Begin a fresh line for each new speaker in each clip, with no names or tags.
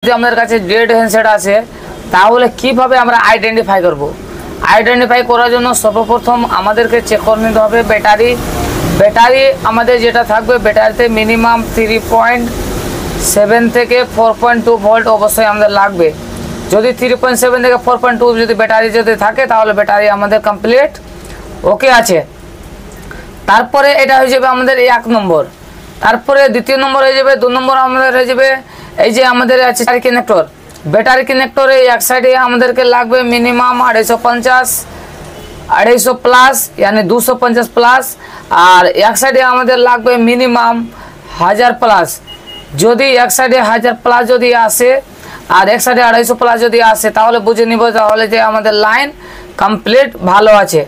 যদি আমাদের কাছে ডেড হ্যান্ডসেট আছে তাহলে কিভাবে আমরা আইডেন্টিফাই করব। আইডেন্টিফাই করার জন্য সর্বপ্রথম আমাদেরকে চেক করে নিতে হবে ব্যাটারি আমাদের যেটা থাকবে ব্যাটারিতে মিনিমাম 3.7 থেকে 4.2 ভোল্ট অবশ্যই আমাদের লাগবে। যদি 3.7 থেকে 4.2 যদি ব্যাটারি যদি থাকে তাহলে ব্যাটারি আমাদের কমপ্লিট ওকে আছে। তারপরে এটা হয়ে যাবে আমাদের 1 নম্বর। তারপরে দ্বিতীয় নম্বর হয়ে যাবে 2 নম্বর আমাদের হয়ে যাবে এই যে আমাদের আছে কানেক্টর। ব্যাটারি কানেক্টরে এক সাইডে আমাদেরকে লাগবে মিনিমাম 250 প্লাস यानी 250 প্লাস, আর এক সাইডে আমাদের লাগবে মিনিমাম 1000 প্লাস। যদি এক সাইডে 1000 প্লাস যদি আসে আর এক সাইডে 250 প্লাস যদি আসে তাহলে বুঝে নিব তাহলে যে আমাদের লাইন কমপ্লিট ভালো আছে।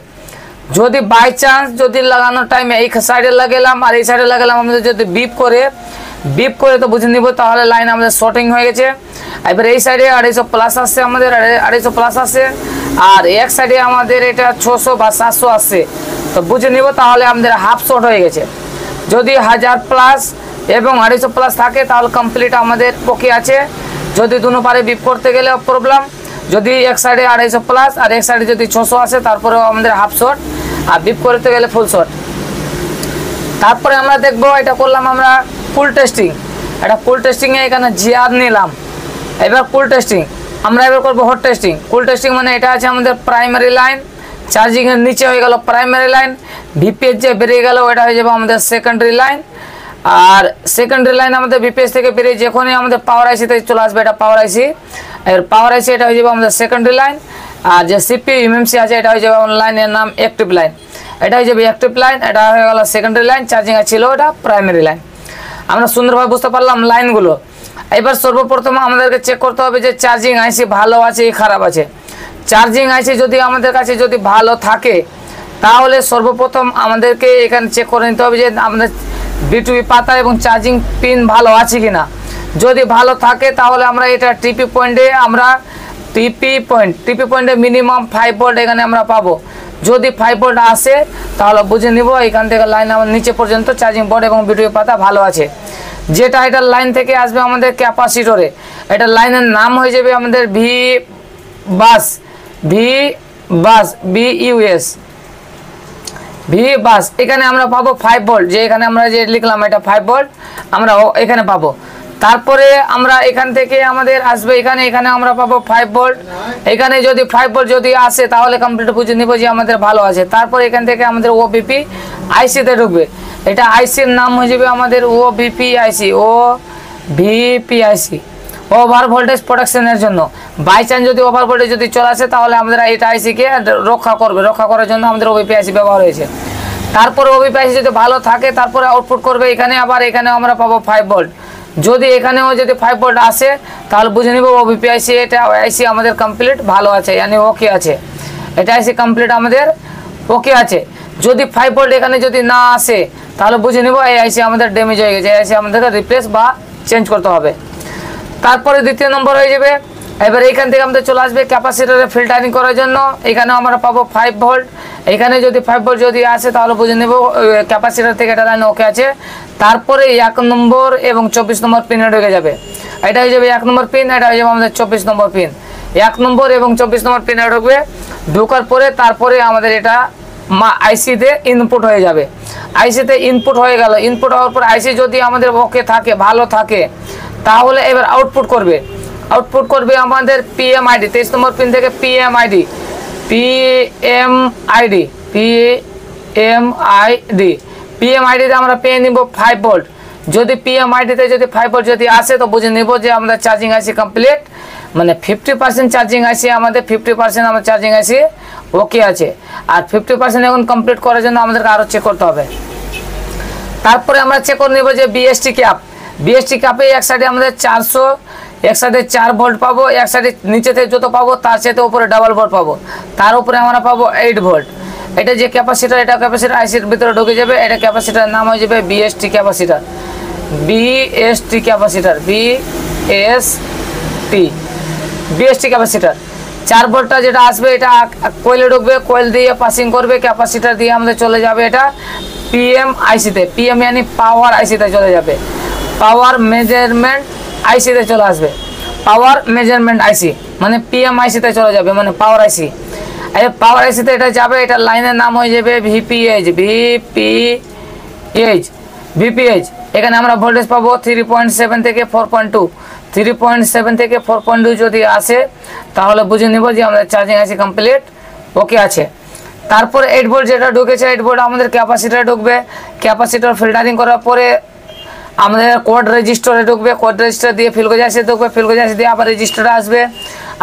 যদি বাই চান্স যদি লাগানোর টাইমে এই সাইডে লাগালাম আর এই সাইডে লাগালাম আমাদের যদি বিপ করে তো বুঝে নিব তাহলে লাইন আমাদের শর্টিং হয়ে গেছে। এবার এই সাইডে 250 প্লাস আসছে আমাদের 250 প্লাস আসছে আর এক সাইডে আমাদের এটা 600 বা 700 আসছে তো বুঝে নিব তাহলে আমাদের হাফ শর্ট হয়ে গেছে। যদি 1000 প্লাস এবং 250 প্লাস থাকে তাহলে কমপ্লিট আমাদের ওকে আছে। যদি দুনো পারে বিপ করতে গেলে প্রবলেম, যদি এক সাইডে 250 প্লাস আর এক সাইডে যদি 600 আসে তারপরেও আমাদের হাফ শর্ট আর বিপ করতে গেলে ফুল শর্ট। তারপরে আমরা দেখব এটা করলাম আমরা ফুল টেস্টিং। এটা ফুল টেস্টিংয়ে এখানে জিআর নিলাম। এবার ফুল টেস্টিং আমরা এবার করবো হট টেস্টিং। ফুল টেস্টিং মানে এটা আছে আমাদের প্রাইমারি লাইন, চার্জিংয়ের নিচে হয়ে গেল প্রাইমারি লাইন, ভিপিএস যে বেরিয়ে গেল এটা হয়ে যাবে আমাদের সেকেন্ডারি লাইন। আর সেকেন্ডারি লাইন আমাদের ভিপিএস থেকে বেরিয়ে যখনই আমাদের পাওয়ার আইসিতে চলে আসবে এটা পাওয়ার আইসি, এর পাওয়ার আইসি এটা হয়ে যাবে আমাদের সেকেন্ডারি লাইন। আর যে সিপিইউ এমএমসি আছে এটা হয়ে যাবে লাইনের নাম অ্যাক্টিভ লাইন, এটা হয়ে যাবে অ্যাক্টিভ লাইন। এটা হয়ে গেল সেকেন্ডারি লাইন, চার্জিং ছিল এটা প্রাইমারি লাইন। আমরা সুন্দরভাবে বুঝতে পারলাম লাইনগুলো। এবার সর্বপ্রথম আমাদেরকে চেক করতে হবে যে চার্জিং আইসি ভালো আছে কি খারাপ আছে। চার্জিং আইসি যদি আমাদের কাছে যদি ভালো থাকে তাহলে সর্বপ্রথম আমাদেরকে এখানে চেক করে নিতে হবে যে আমাদের বিটুবি পাতা এবং চার্জিং পিন ভালো আছে কিনা। যদি ভালো থাকে তাহলে আমরা এটা টিপি পয়েন্টে মিনিমাম 5 ভোল্ট এখানে আমরা পাবো। যদি 5 ভোল্ট আসে তাহলে বুঝে নিব এখান থেকে লাইন আমার নিচে পর্যন্ত চার্জিং বোর্ড এবং বিটুবি পাতা ভালো আছে। যেটা এটা লাইন থেকে আসবে আমাদের ক্যাপাসিটরে, এটা লাইনের নাম হয়ে যাবে আমাদের ভি বাস। এখানে আমরা পাবো 5 ভোল্ট, যে এখানে আমরা যে লিখলাম এটা 5 ভোল্ট আমরা এখানে পাবো। তারপরে আমরা এখান থেকে আমাদের আসবে এখানে আমরা পাবো 5 ভোল্ট। এখানে যদি 5 ভোল্ট যদি আসে তাহলে কমপ্লিট বুঝে নিব যে আমাদের ভালো আছে। তারপর এখান থেকে আমাদের ওবিপি আইসিতে ঢুকবে, এটা আইসির নাম হয়ে যাবে আমাদের ওভিপি আইসি, ওভার ভোল্টেজ প্রোটেকশনের জন্য। বাই চান্স যদি ওভার ভোল্টেজ যদি চলে আসে তাহলে আমাদের এটা আইসিকে রক্ষা করার জন্য আমাদের ওভিপি আইসি ব্যবহার হয়েছে। তারপরে ওভিপি আইসি যদি ভালো থাকে তারপরে আউটপুট করবে এখানে, আবার এখানে আমরা পাবো 5 ভোল্ট। যদি এখানেও যদি 5 ভোল্ট আসে তাহলে বুঝে নিব ওভিপি আইসি এটা আইসি আমাদের কমপ্লিট ভালো আছে, यानी ওকে আছে। এটা আইসি কমপ্লিট আমাদের ওকে আছে। যদি 5 ভোল্ট এখানে যদি না আসে তাহলে বুঝে নিব এই আইসি আমাদের ড্যামেজ হয়ে গেছে, আইসি আমাদেরকে রিপ্লেস বা চেঞ্জ করতে হবে। তারপরে দ্বিতীয় নম্বর হয়ে যাবে এবার এইখান থেকে আমাদের চলে আসবে ক্যাপাসিটরে ফিল্টারিং করার জন্য। এখানেও আমরা পাবো 5 ভোল্ট। এখানে যদি 5 ভোল্ট যদি আসে তাহলে বুঝে নেব ক্যাপাসিটর থেকে এটা লাইন ওকে আছে। তারপরে 1 নম্বর এবং 24 নম্বর পিনে ঢুকে যাবে, এটা হয়ে যাবে 1 নম্বর পিন, এটা হয়ে যাবে আমাদের 24 নম্বর পিন। 1 নম্বর এবং 24 নম্বর পিনে ঢুকবে, ঢোকার পরে তারপরে আমাদের এটা আইসিতে ইনপুট হয়ে যাবে। আইসিতে ইনপুট হয়ে গেল, ইনপুট হওয়ার পর আইসি যদি আমাদের ওকে থাকে ভালো থাকে তাহলে এবার আউটপুট করবে আমাদের পিএমআইডি 23 নম্বর পিন থেকে পিএমআইডিতে আমরা পেয়ে নিব 5 ভোল্ট। যদি পিএমআইডিতে যদি 5 ভোল্ট যদি আসে তো বুঝে নিব যে আমাদের চার্জিং আইসি কমপ্লিট, মানে 50% চার্জিং আইসি আমাদের 50% আমার চার্জিং আইসি ওকে আছে। আর 50% এখন কমপ্লিট করার জন্য আমাদেরকে আরও চেক করতে হবে। তারপরে আমরা চেক করে নেব যে বিএসটি ক্যাপে এক সাইডে আমাদের 400, এক সাইডে 4 ভোল্ট পাবো, এক সাইডে নিচে থেকে যত পাবো তার সাথে উপরে ডাবল ভোল্ট পাবো, তার উপরে আমরা পাবো 8 ভোল্ট। এটা যে ক্যাপাসিটার এটা ক্যাপাসিটার আইসির ভিতরে ঢুকে যাবে, এটা ক্যাপাসিটার নাম হয়ে যাবে বিএসটি ক্যাপাসিটার। 4 ভোল্টটা যেটা আসবে এটা কোয়েলে ঢুকবে, কোয়েল দিয়ে পাসিং করবে, ক্যাপাসিটার দিয়ে আমাদের চলে যাবে এটা পিএম আইসিতে, পিএম यानी পাওয়ার আইসিতে চলে যাবে, পাওয়ার মেজারমেন্ট আইসিতে চলে আসবে। পাওয়ার মেজারমেন্ট আইসি, মানে পিএমআইসিতে চলে যাবে, মানে পাওয়ার আইসি। এই পাওয়ার আইসিতে এটা যাবে, এটা লাইনের নাম হয়ে যাবে ভিপিএইচ। ভিপিএইচ এখানে আমরা ভোল্টেজ পাবো 3.7 থেকে 4.2। 3.7 থেকে 4.2 যদি আসে তাহলে বুঝে নিব যে আমাদের চার্জিং আইসি কমপ্লিট ওকে আছে। তারপরে 8 ভোল্ট যেটা ঢুকেছে, 8 ভোল্ট আমাদের ক্যাপাসিটারে ঢুকবে। ক্যাপাসিটার ফিল্টারিং করার পরে আমাদের কোড রেজিস্টারে ঢুকবে। কোড রেজিস্টার দিয়ে ফিলগোজাসে ঢুকবে। ফিলগোজাসে দিয়ে আবার রেজিস্টারে আসবে।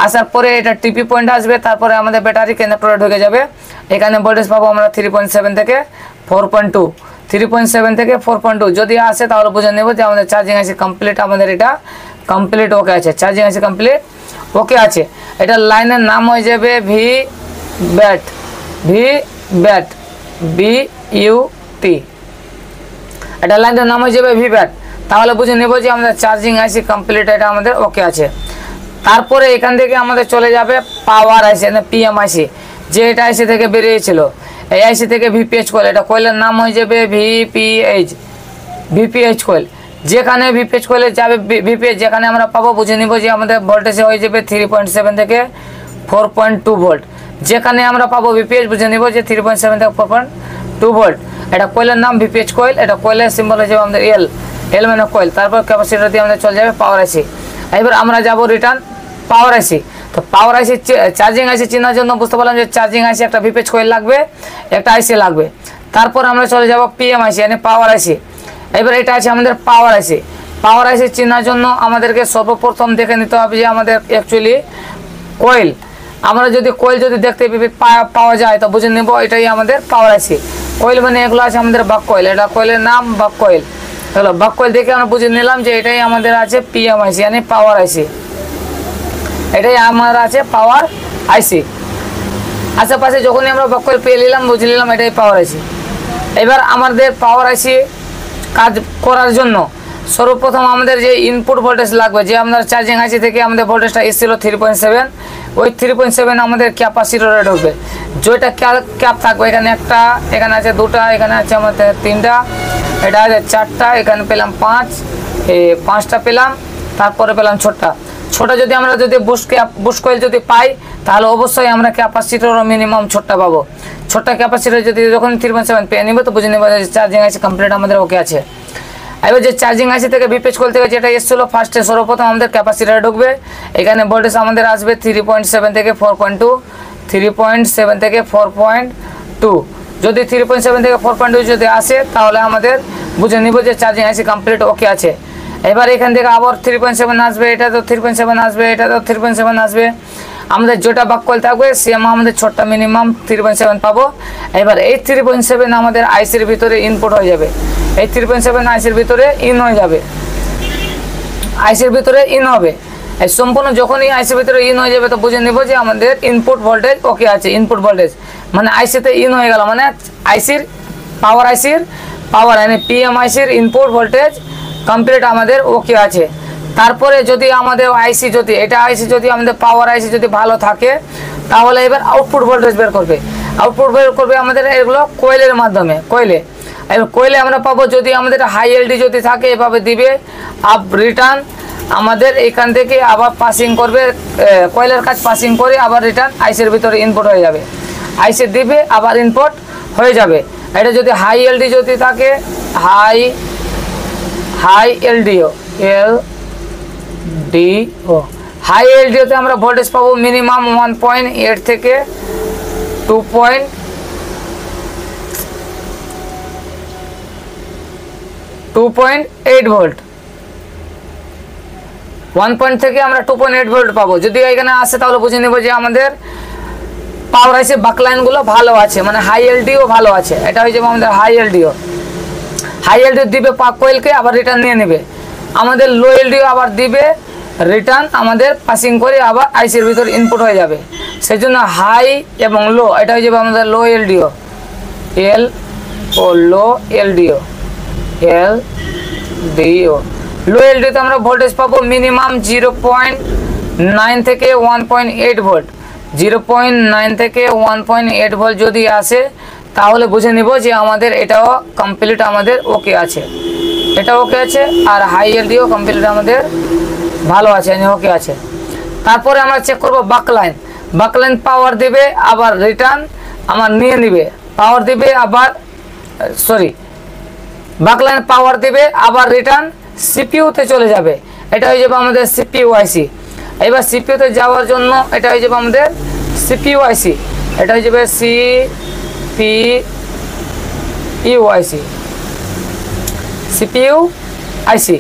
আসার পরে এটা টিপি পয়েন্ট আসবে। তারপরে আমাদের ব্যাটারি কানেক্টরে ঢুকে যাবে। এখানে ভোল্টেজ পাবো আমরা 3.7 থেকে 4.2। 3.7 থেকে 4.2 যদি আসে তাহলে বুঝে নেব যে আমাদের চার্জিং আইসি কমপ্লিট, আমাদের এটা কমপ্লিট ওকে আছে। চার্জিং আইসি কমপ্লিট ওকে আছে। এটা লাইনের নাম হয়ে যাবে VBAT। BUT এটা লাইনের নাম হয়ে যাবে VBAT। তাহলে বুঝে নেব যে আমাদের চার্জিং আইসি কমপ্লিট, এটা আমাদের ওকে আছে। তারপরে এখান থেকে আমাদের চলে যাবে পাওয়ার আইসি, মানে পিএমআইসি, যে এটা আইসি থেকে বেরিয়েছিল। এই আইসি থেকে ভিপিএইচ কয়েল, এটা কয়েলের নাম হয়ে যাবে ভিপিএইচ কয়েল। যেখানে ভিপিএইচ কয়েলে যাবে, ভিপিএইচ যেখানে আমরা পাবো বুঝে নিব যে আমাদের ভোল্টেজ হয়ে যাবে 3.7 থেকে 4.2 ভোল্ট। যেখানে আমরা পাবো ভিপিএইচ বুঝে নিব যে 3.7 থেকে 4.2 ভোল্ট। এটা কয়েলের নাম ভিপিএইচ কয়েল। এটা কয়েলের সিম্বল হয়ে যাবে আমাদের এল মানে কয়েল। তারপর ক্যাপাসিটর দিয়ে আমাদের চলে যাবে পাওয়ার আইসি। এবার আমরা যাব রিটার্ন পাওয়ার আইসি। তো পাওয়ার আইসি চার্জিং আইসি চেনার জন্য বুঝতে পারলাম যে চার্জিং আইসি একটা ভিপিএইচ কয়েল লাগবে, একটা আইসি লাগবে। তারপর আমরা চলে যাব পিএমআইসি, মানে পাওয়ার আইসি। এবার এটা আছে আমাদের পাওয়ার আইসি। পাওয়ার আইসি চেনার জন্য আমাদেরকে সর্বপ্রথম দেখে নিতে হবে যে আমাদের অ্যাকচুয়ালি কয়েল, আমরা যদি কয়েল যদি দেখতে পাওয়া যায় তো বুঝে নেব এটাই আমাদের পাওয়ার আইসি। কয়েল মানে এগুলো আছে আমাদের বাক কয়েল, এটা কয়েলের নাম বাক কয়েল। এগুলো বাক কয়েল দেখে আমরা বুঝে নিলাম যে এটাই আমাদের আছে পিএমআইসি, মানে পাওয়ার আইসি। এটাই আমার আছে পাওয়ার আইসি। আশেপাশে যখনই আমরা বাক কয়েল পেয়ে নিলাম বুঝে নিলাম এটাই পাওয়ার আইসি। এবার আমাদের পাওয়ার আইসি কাজ করার জন্য সর্বপ্রথম আমাদের যে ইনপুট ভোল্টেজ লাগবে, যে আমাদের চার্জিং আইসি থেকে আমাদের ভোল্টেজটা এসেছিল 3.7, ওই 3.7 আমাদের ক্যাপাসিটরে ঢুকবে। যেটা ক্যাপ থাকবে, এখানে একটা, এখানে আছে দুটা, এখানে আছে আমাদের তিনটা, এটা আছে চারটা, এখানে পেলাম 5টা পেলাম, তারপরে পেলাম ছোটটা। যদি আমরা বুস্ট কয়েল যদি পাই তাহলে অবশ্যই আমরা ক্যাপাসিটরও মিনিমাম ছোটটা পাবো। ছোটটা ক্যাপাসিটর যদি যখন 3.7 পেয়ে নিব তো বুঝে নেব যে চার্জিং আইসি কমপ্লিট আমাদের ওকে আছে। এবার যে চার্জিং আইসি থেকে ভিপিএইচ কয়েল থেকে যেটা এসেছিলো ফার্স্টে সর্বপ্রথম আমাদের ক্যাপাসিটরে ঢুকবে। এখানে ভোল্টেজ আমাদের আসবে 3.7 থেকে 4.2। 3.7 থেকে 4.2 যদি 3.7 থেকে 4.2 যদি আসে তাহলে আমাদের বুঝে নিব যে চার্জিং আইসি কমপ্লিট ওকে আছে। এবার এখান থেকে আবার 3.7 আসবে, এটা তো 3.7 আসবে, এটা তো 3.7 আসবে। আমাদের যেটা বাক কয়েল থাকবে সেম আমাদের ছোটটা মিনিমাম 3.7 পাবো। এবার এই 3.7 আমাদের আইসির ভিতরে ইনপুট হয়ে যাবে। এই 3.7 আইসির ভিতরে ইন হয়ে যাবে, আইসির ভিতরে ইন হবে। এই সম্পূর্ণ যখনই আইসির ভিতরে ইন হয়ে যাবে তো বুঝে নিব যে আমাদের ইনপুট ভোল্টেজ ওকে আছে। ইনপুট ভোল্টেজ মানে আইসিতে ইন হয়ে গেল, মানে আইসির পাওয়ার মানে পিএমআইসির ইনপুট ভোল্টেজ কমপ্লিট আমাদের ওকে আছে। তারপরে যদি আমাদের আইসি যদি এটা আইসি যদি আমাদের পাওয়ার আইসি যদি ভালো থাকে তাহলে এবার আউটপুট ভোল্টেজ বের করবে। আউটপুট বের করবে আমাদের এগুলো কোয়েলের মাধ্যমে। এবার কোয়েলে আমরা পাবো যদি আমাদের হাই এলডি যদি থাকে এভাবে দিবে, আপ রিটার্ন আমাদের এখান থেকে আবার পাসিং করবে, কোয়েলের কাজ পাসিং করে আবার রিটার্ন আইসির ভিতরে ইনপুট হয়ে যাবে। আইসি দিবে আবার ইনপুট হয়ে যাবে। এটা যদি হাই এলডি যদি থাকে, হাই এলডিও হাই এলডিওতে আমরা ভোল্টেজ পাবো মিনিমাম 1.8 থেকে 2.8 ভোল্ট। 1 থেকে আমরা 2.8 ভোল্ট পাবো। যদি এখানে আসে তাহলে বুঝে নেব যে আমাদের পাওয়ার আইসি বাকলাইনগুলো ভালো আছে, মানে হাই এলডিও ভালো আছে। এটা হয়ে যাবে আমাদের হাই এলডিও দিবে কোয়েলকে আবার রিটার্ন নিয়ে নেবে। আমাদের লো এলডিও আবার দিবে রিটার্ন আমাদের পাসিং করে আবার আইসির ভিতর ইনপুট হয়ে যাবে। সেই জন্য হাই এবং লো এটা হয়ে যাবে আমাদের লো এলডিও লো এলডিও লো এলডিওতে আমরা ভোল্টেজ পাবো মিনিমাম 0.9 থেকে 1.8 ভোল্ট। 0.9 থেকে 1.8 ভোল্ট যদি আসে তাহলে বুঝে নিব যে আমাদের এটাও কমপ্লিট আমাদের ওকে আছে, এটা ওকে আছে। আর হাই এলডিও কমপ্লিট আমাদের ভালো আছে, ওকে আছে। তারপরে আমরা চেক করব বাকলাইন। বাকলাইন পাওয়ার দিবে আবার রিটার্ন আমার নিয়ে নিবে, পাওয়ার দিবে আবার বাকলাইন পাওয়ার দিবে আবার রিটার্ন সিপিইউতে চলে যাবে। এটা হয়ে যাবে আমাদের সিপিইউ আইসি। এবার সিপিইউতে যাওয়ার জন্য এটা হয়ে যাবে আমাদের সিপিইউ আইসি, এটা হয়ে যাবে সিপিইউ আইসি।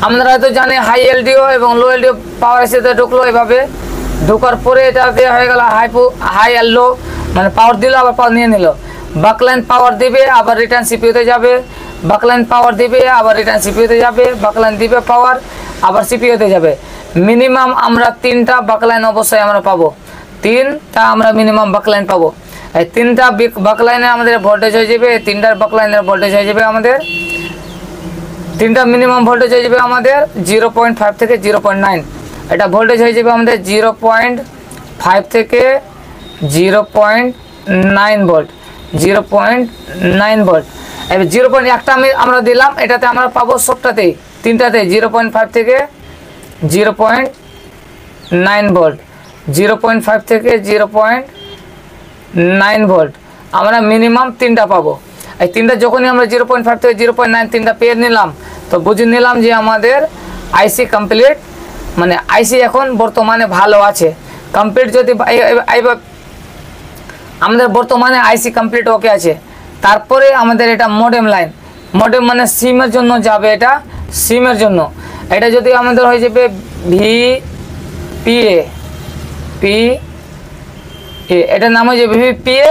আমরা হয়তো জানি হাই এলডিও এবং লো এলডিও পাওয়ার আইসিতে ঢুকলো, এভাবে ঢোকার পরে এটা দেওয়া হয়ে গেল হাই আর লো, মানে পাওয়ার দিল আবার পাওয়ার নিয়ে নিল। বাকলাইন পাওয়ার দিবে আবার রিটার্ন সিপিইউতে যাবে, বাকলাইন পাওয়ার দিবে আবার রিটার্ন সিপিইউতে যাবে, বাকলাইন দিবে পাওয়ার আবার সিপিইউতে যাবে। মিনিমাম আমরা 3টা বাকলাইন অবশ্যই আমরা পাবো, 3টা আমরা মিনিমাম বাকলাইন পাবো। এই 3টা বাকলাইনে আমাদের ভোল্টেজ হয়ে যাবে, 3টার বাকলাইনের ভোল্টেজ হয়ে যাবে আমাদের 3টা মিনিমাম ভোল্টেজ হয়ে যাবে আমাদের 0.5 থেকে 0.9। এটা ভোল্টেজ হয়ে যাবে আমাদের 0.5 থেকে 0.9 ভোল্ট, 0.9 ভোল্ট। এবার 0.1টা আমরা দিলাম, এটাতে আমরা পাবো সবটাতেই 3টাতে 0.5 থেকে 0.9 ভোল্ট, 0.5 থেকে 0.9 ভোল্ট আমরা মিনিমাম 3টা পাবো। এই 3টা যখনই আমরা 0.5 থেকে 0.9 3টা পেয়ে নিলাম, তো বুঝে নিলাম যে আমাদের আইসি কমপ্লিট, মানে আইসি এখন বর্তমানে ভালো আছে। কমপ্লিট যদি আমাদের বর্তমানে আইসি কমপ্লিট ওকে আছে। তারপরে আমাদের এটা মডেম লাইন, মডেম মানে সিমের জন্য যাবে, এটা সিমের জন্য। এটা যদি আমাদের হয়ে যাবে ভিপিএ, এটার নাম হয়ে যাবে ভিপিএ,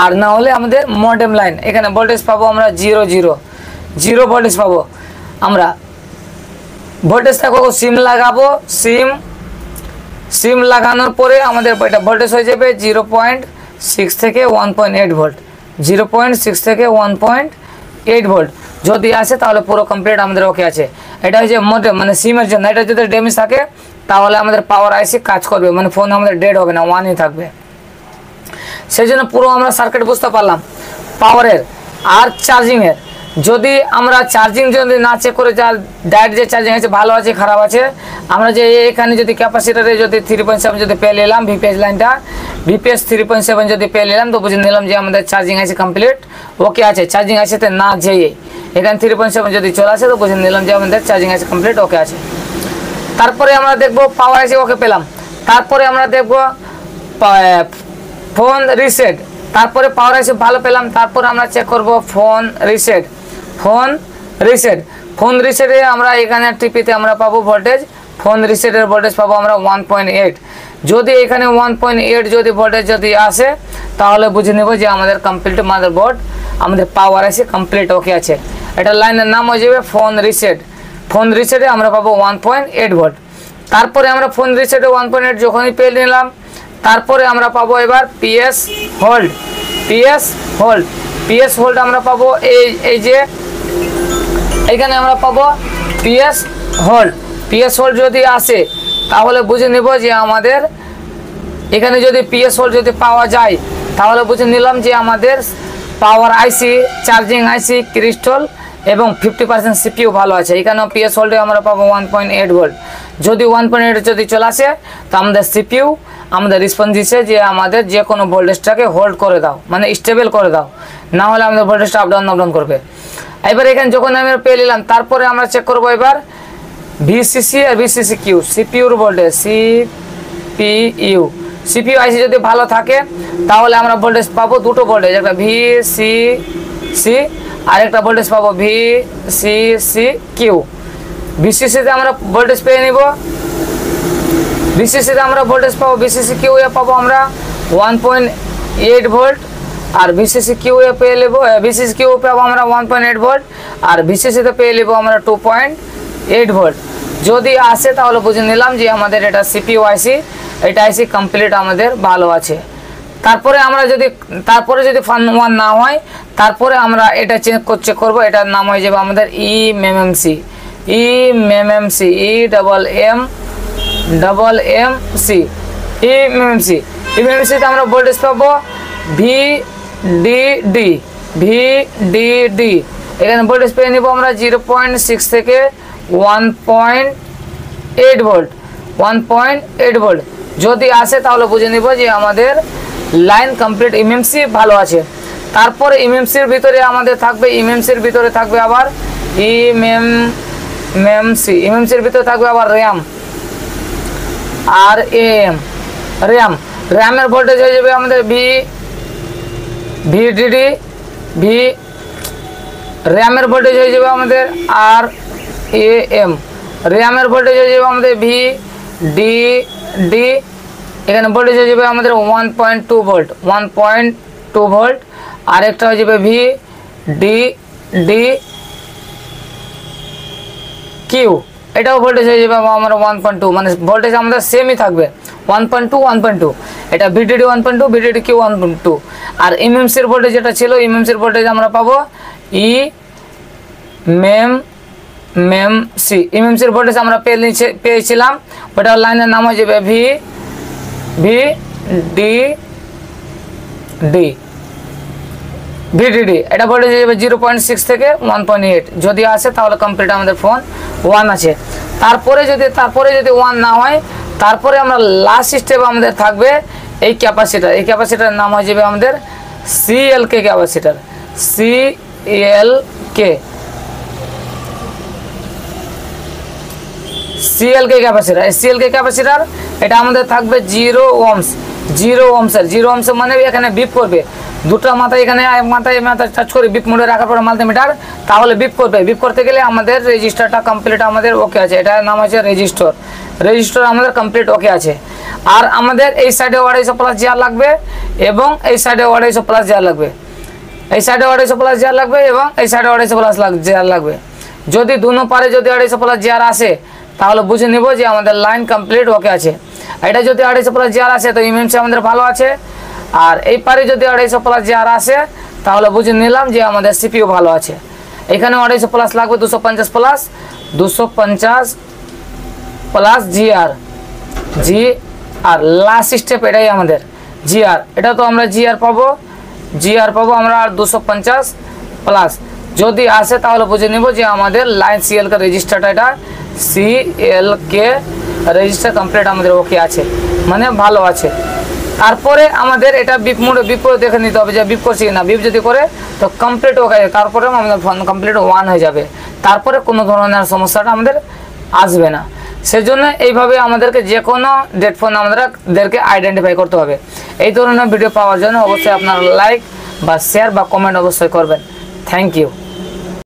আর না হলে আমাদের মডেম লাইন। এখানে ভোল্টেজ পাবো আমরা 0 ভোল্টেজ পাবো আমরা। ভোল্টেজটা কখন সিম লাগাবো, সিম লাগানোর পরে আমাদের এটা ভোল্টেজ হয়ে যাবে 0.6 থেকে 1.8 ভোল্ট, 0.6 থেকে 1.8 ভোল্ট যদি আসে তাহলে পুরো কমপ্লিট আমাদের ওকে আছে। এটা হচ্ছে মডেম মানে সিমের জন্য। এটা যদি ড্যামেজ থাকে তাহলে আমাদের পাওয়ার আইসি কাজ করবে, মানে ফোন আমাদের ডেড হবে না, ওয়ানই থাকবে। সেই জন্য পুরো আমরা সার্কিট বুঝতে পারলাম পাওয়ারের আর চার্জিংয়ের। যদি আমরা চার্জিং যদি না চেক করে ডাইরেক্ট যে চার্জিং আছে ভালো আছে খারাপ আছে, আমরা যে এখানে যদি ক্যাপাসিটারে যদি 3.7 যদি পেয়ে নিলাম, ভিপিএস লাইনটা ভিপিএস 3.7 যদি পেয়ে নিলাম, তো বুঝে নিলাম যে আমাদের চার্জিং আছে কমপ্লিট ওকে আছে। চার্জিং আছেতে না যেয়ে এখানে 3.7 যদি চলে আসে, তো বুঝে নিলাম যে আমাদের চার্জিং আছে কমপ্লিট ওকে আছে। তারপরে আমরা দেখবো পাওয়ার আইসি ওকে পেলাম, তারপরে আমরা দেখবো ফোন রিসেট। তারপরে পাওয়ার আইসি ভালো পেলাম, তারপরে আমরা চেক করব ফোন রিসেট। ফোন রিসেটে আমরা এখানে টিপিতে আমরা পাবো ভোল্টেজ, ফোন রিসেটের ভোল্টেজ পাবো আমরা 1.8। যদি এখানে 1.8 যদি ভোল্টেজ যদি আসে তাহলে বুঝে নেব যে আমাদের কমপ্লিট মাদারবোর্ড আমাদের পাওয়ার আইসি কমপ্লিট ওকে আছে। এটা লাইনের নাম হয়ে যাবে ফোন রিসেট। ফোন রিসেটে আমরা পাবো 1.8 ভোল্ট। তারপরে আমরা ফোন রিসেটে 1.8 যখনই পেয়ে নিলাম, তারপরে আমরা পাবো এবার পিএস হোল্ড আমরা পাবো এই যে এখানে আমরা পাবো পিএস হোল্ড যদি আসে তাহলে বুঝে নেব যে আমাদের এখানে যদি পিএস হোল্ড যদি পাওয়া যায় তাহলে বুঝে নিলাম যে আমাদের পাওয়ার আইসি, চার্জিং আইসি, ক্রিস্টাল এবং 50% সিপিইউ ভালো আছে। এখানে পিএস হোল্ডে আমরা পাবো 1.8 ভোল্ট। যদি 1.8 যদি চলে আসে তো আমাদের সিপিইউ আমাদের রেসপন্স দিচ্ছে যে আমাদের যে কোনো ভোল্টেজটাকে হোল্ড করে দাও, মানে স্টেবল করে দাও, না হলে আমাদের ভোল্টেজটা আপ ডাউন করবে। এবার এখানে যখন আমি পেয়ে নিলাম, তারপরে আমরা চেক করবো এবার ভিসিসি আর ভিসিসি কিউ, সিপিইউর ভোল্টেজ, সিপিইউ আইসি যদি ভালো থাকে তাহলে আমরা ভোল্টেজ পাবো দুটো ভোল্টেজ, একটা ভিসিসি আর একটা ভোল্টেজ পাবো ভিসিসি কিউ। ভিসিসিতে আমরা ভোল্টেজ পেয়ে নিব, ভিসিসিতে আমরা ভোল্টেজ পাবো, ভিসিসি কিউ এ পাবো আমরা 1.8 ভোল্ট, আর ভিসিসি কিউ এ পেয়ে নেব, ভিসিসি কিউ পাবো আমরা 1.8 ভোল্ট, আর ভিসিসিতে পেয়ে নেব আমরা 2.8 ভোল্ট। যদি আসে তাহলে বুঝে নিলাম যে আমাদের এটা সিপিইউ আইসি, এটা আইসি কমপ্লিট আমাদের ভালো আছে। তারপরে আমরা তারপরে যদি ফান ওয়ান না হয় তারপরে আমরা এটা চেক করবো, এটার নাম হয়ে যাবে আমাদের ইএমএমসি, ইএমএমসিতে আমরা ভোল্টেজ পাবো ভিডিডি। এখানে ভোল্টেজ পেয়ে নিব আমরা 0.6 থেকে 1.8 1.8 ভোল্ট 1.8 ভোল্ট যদি আসে তাহলে বুঝে নিব যে আমাদের লাইন কমপ্লিট এমএমসি ভালো আছে। তারপরে এমএমসির ভিতরে আমাদের থাকবে, এমএমসির ভিতরে থাকবে আবার এমএমসির ভিতরে থাকবে আবার র্যাম আর এএম। র্যামের ভোল্টেজ হয়ে যাবে আমাদের ভিডিডি র্যামের ভোল্টেজ হয়ে যাবে আমাদের আর এএম। র্যামের ভোল্টেজ হয়ে যাবে আমাদের ভিডিডি, এখানে ভোল্টেজ হয়ে যাবে আমাদের 1.2 ভোল্ট 1.2 ভোল্ট। আর একটা হয়ে যাবে ভিডিডি কিউ, এটাও ভোল্টেজ হয়ে যাবে আমরা 1.2, মানে ভোল্টেজ আমাদের সেমই থাকবে 1.2 এটা ভিডিডি 1.2 ভিডিডি কিউ 1.2। আর এমএমসির ভোল্টেজ যেটা ছিল, এমএমসির ভোল্টেজ আমরা পাবো এমএমসি। এমএমসির ভোল্টেজ আমরা পেয়েছিলাম, ওটার লাইনের নাম হয়ে যাবে ভিডিডি। এটা ভোল্টেজ হয়ে যাবে 0.6 থেকে 1.8। যদি আসে তাহলে কমপ্লিট আমাদের ফোন 1 আছে। তারপরে যদি 1 না হয়, তারপরে আমরা লাস্ট স্টেপ আমাদের থাকবে এই ক্যাপাসিটার। এই ক্যাপাসিটার নাম হয়ে যাবে আমাদের সিএলকে ক্যাপাসিটার। সিএলকে ক্যাপাসিটার এটা আমাদের থাকবে 0 ohms। 0 ohms মানে এখানে বিপ করবে, দুটো মাথায় এখানে এক মাথায় টাচ করে বিপ মোডে রাখার পরে মাল্টিমিটার, তাহলে বিপ করবে। বিপ করতে গেলে আমাদের রেজিস্টারটা কমপ্লিট আমাদের ওকে আছে, এটার নাম হচ্ছে রেজিস্টার আমাদের কমপ্লিট ওকে আছে। আর আমাদের এই সাইডে 250 প্লাস জিআর লাগবে এবং এই সাইডে 250 প্লাস জিআর লাগবে, এই সাইডে 250 প্লাস জিআর লাগবে এবং এই সাইডে 250 প্লাস জিআর লাগবে। যদি দুনো পারে যদি 250 প্লাস জিআর আসে তাহলে বুঝে নিব যে আমাদের লাইন কমপ্লিট ওকে আছে। এটা যদি 250 প্লাস জিআর আসে তো এমএমসি আমাদের ভালো আছে। আর এই পারে যদি 250 প্লাস জিআর আসে তাহলে বুঝে নিলাম যে আমাদের সিপিইউ ভালো আছে। এখানে 250 প্লাস লাগবে, 250 প্লাস জিআর। আর লাস্ট স্টেপ এটাই আমাদের জিআর। এটা তো আমরা জিআর পাবো আমরা আর 250 প্লাস যদি আসে তাহলে বুঝে নিব যে আমাদের লাইন সিএলকে রেজিস্টারটা, এটা সিএলকে রেজিস্টার কমপ্লিট আমাদের ওকে আছে, মানে ভালো আছে। তারপরে আমাদের এটা বিপ মোডে বিপ করে দেখে নিতে হবে যে বিপ করছে কিনা। বিপ যদি করে তো কমপ্লিট ওকে, তারপরে আমাদের ফোন কমপ্লিট 1 হয়ে যাবে, তারপরে কোনো ধরনের সমস্যাটা আমাদের আসবে না। সেজন্য এইভাবে আমাদেরকে যে কোনো ডেড ফোন আমাদেরকে আইডেন্টিফাই করতে হবে। এই ধরনের ভিডিও পাওয়ার জন্য অবশ্যই আপনারা লাইক বা শেয়ার বা কমেন্ট অবশ্যই করবেন। Thank you.